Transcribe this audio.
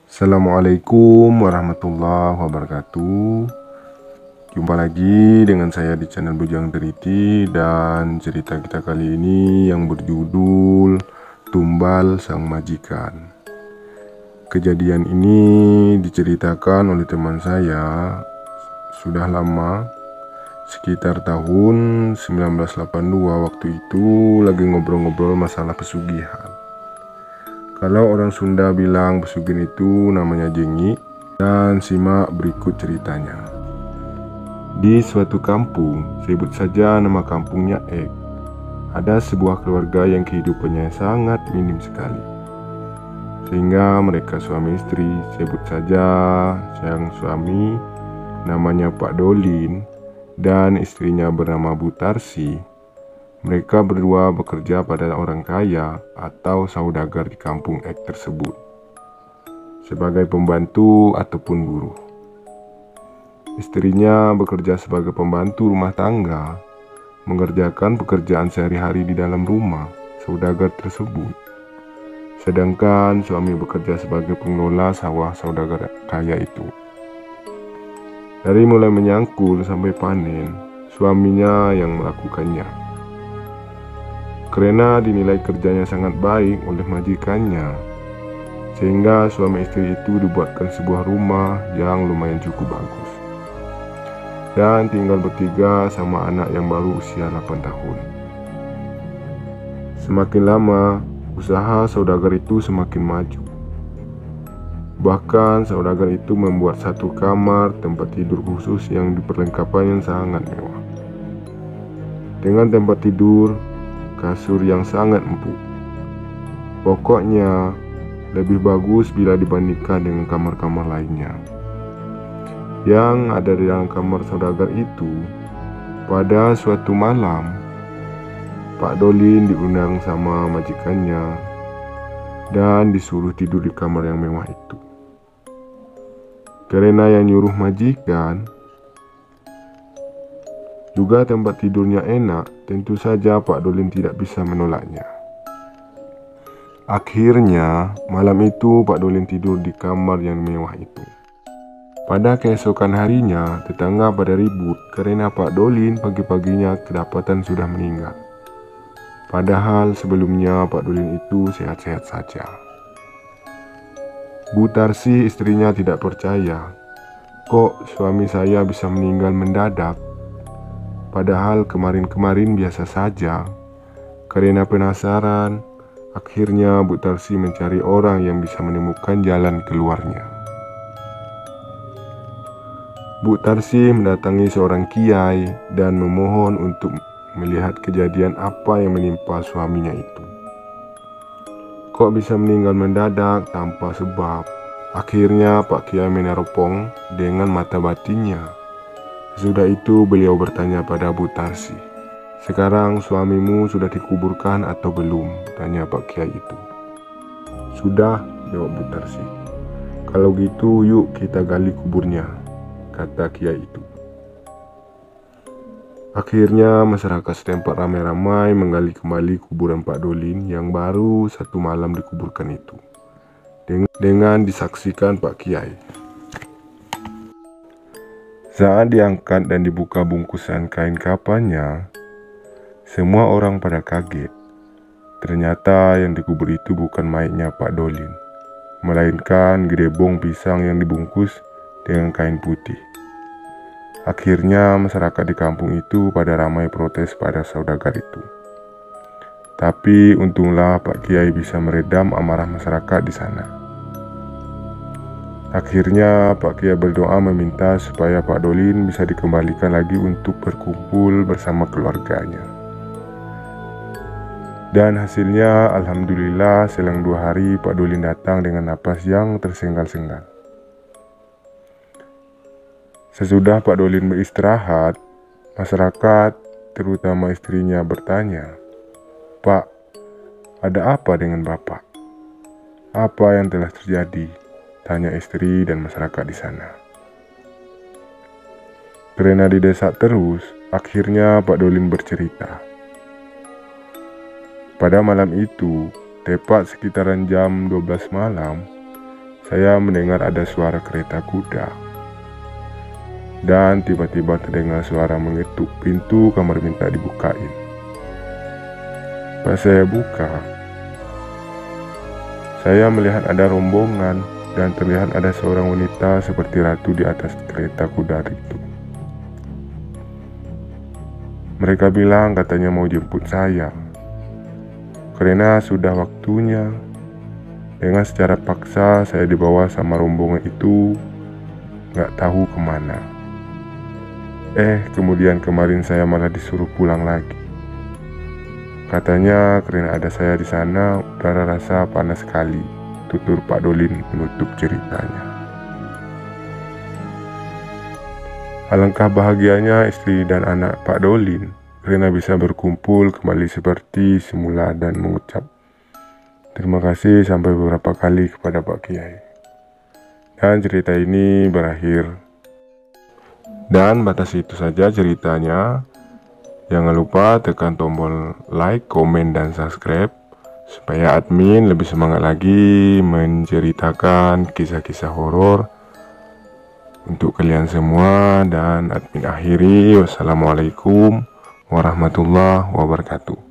Assalamualaikum warahmatullahi wabarakatuh. Jumpa lagi dengan saya di channel Bujang Deriti, dan cerita kita kali ini yang berjudul Tumbal Sang Majikan. Kejadian ini diceritakan oleh teman saya sudah lama, sekitar tahun 1982. Waktu itu lagi ngobrol-ngobrol masalah pesugihan. Kalau orang Sunda bilang pesugihan itu namanya jengi. Dan simak berikut ceritanya. Di suatu kampung, sebut saja nama kampungnya Ek, ada sebuah keluarga yang kehidupannya sangat minim sekali. Sehingga mereka suami istri, sebut saja sang suami namanya Pak Dolin dan istrinya bernama Bu Tarsi. Mereka berdua bekerja pada orang kaya atau saudagar di kampung Ek tersebut sebagai pembantu ataupun buruh. Istrinya bekerja sebagai pembantu rumah tangga, mengerjakan pekerjaan sehari-hari di dalam rumah saudagar tersebut. Sedangkan suami bekerja sebagai pengelola sawah saudagar kaya itu. Dari mulai menyangkul sampai panen, suaminya yang melakukannya. Karena dinilai kerjanya sangat baik oleh majikannya, sehingga suami istri itu dibuatkan sebuah rumah yang lumayan cukup bagus. Dan tinggal bertiga sama anak yang baru usia 8 tahun. Semakin lama, usaha saudagar itu semakin maju. Bahkan saudagar itu membuat satu kamar tempat tidur khusus yang diperlengkapannya sangat mewah. Dengan tempat tidur, kasur yang sangat empuk. Pokoknya, lebih bagus bila dibandingkan dengan kamar-kamar lainnya yang ada di dalam kamar saudagar itu. Pada suatu malam, Pak Dolin diundang sama majikannya dan disuruh tidur di kamar yang mewah itu. Karena yang nyuruh majikan, juga tempat tidurnya enak, tentu saja Pak Dolin tidak bisa menolaknya. Akhirnya, malam itu Pak Dolin tidur di kamar yang mewah itu. Pada keesokan harinya, tetangga pada ribut karena Pak Dolin pagi-paginya kedapatan sudah meninggal. Padahal sebelumnya Pak Dolin itu sehat-sehat saja. Bu Tarsi istrinya tidak percaya, kok suami saya bisa meninggal mendadak, padahal kemarin-kemarin biasa saja. Karena penasaran, akhirnya Bu Tarsi mencari orang yang bisa menemukan jalan keluarnya. Bu Tarsi mendatangi seorang kiai dan memohon untuk melihat kejadian apa yang menimpa suaminya itu. Kok bisa meninggal mendadak tanpa sebab? Akhirnya Pak Kiai meneropong dengan mata batinnya. Sesudah itu beliau bertanya pada Bu Tarsi, "Sekarang suamimu sudah dikuburkan atau belum?" tanya Pak Kiai itu. "Sudah," jawab Bu Tarsi. "Kalau gitu yuk kita gali kuburnya," kata kiai itu. Akhirnya masyarakat setempat ramai-ramai menggali kembali kuburan Pak Dolin yang baru satu malam dikuburkan itu, dengan disaksikan Pak Kiai. Saat diangkat dan dibuka bungkusan kain kafannya, semua orang pada kaget. Ternyata yang dikubur itu bukan mayatnya Pak Dolin, melainkan gedebong pisang yang dibungkus dengan kain putih. Akhirnya masyarakat di kampung itu pada ramai protes pada saudagar itu. Tapi untunglah Pak Kiai bisa meredam amarah masyarakat di sana. Akhirnya Pak Kiai berdoa meminta supaya Pak Dolin bisa dikembalikan lagi untuk berkumpul bersama keluarganya. Dan hasilnya alhamdulillah selang 2 hari Pak Dolin datang dengan napas yang tersengal-sengal. Sesudah Pak Dolin beristirahat, masyarakat, terutama istrinya, bertanya, "Pak, ada apa dengan Bapak? Apa yang telah terjadi?" tanya istri dan masyarakat di sana. Karena didesak terus, akhirnya Pak Dolin bercerita. Pada malam itu, tepat sekitaran jam 12 malam, saya mendengar ada suara kereta kuda. Dan tiba-tiba terdengar suara mengetuk pintu kamar minta dibukain. Pas saya buka, saya melihat ada rombongan dan terlihat ada seorang wanita seperti ratu di atas kereta kuda itu. Mereka bilang katanya mau jemput saya, karena sudah waktunya. Dengan secara paksa saya dibawa sama rombongan itu, gak tahu kemana. Kemudian kemarin saya malah disuruh pulang lagi. Katanya karena ada saya di sana, udara rasa panas sekali, tutur Pak Dolin menutup ceritanya. Alangkah bahagianya istri dan anak Pak Dolin karena bisa berkumpul kembali seperti semula dan mengucap terima kasih sampai beberapa kali kepada Pak Kiai. Dan cerita ini berakhir. Dan batasi itu saja ceritanya. Jangan lupa tekan tombol like, komen, dan subscribe supaya admin lebih semangat lagi menceritakan kisah-kisah horor untuk kalian semua. Dan admin akhiri, wassalamualaikum warahmatullahi wabarakatuh.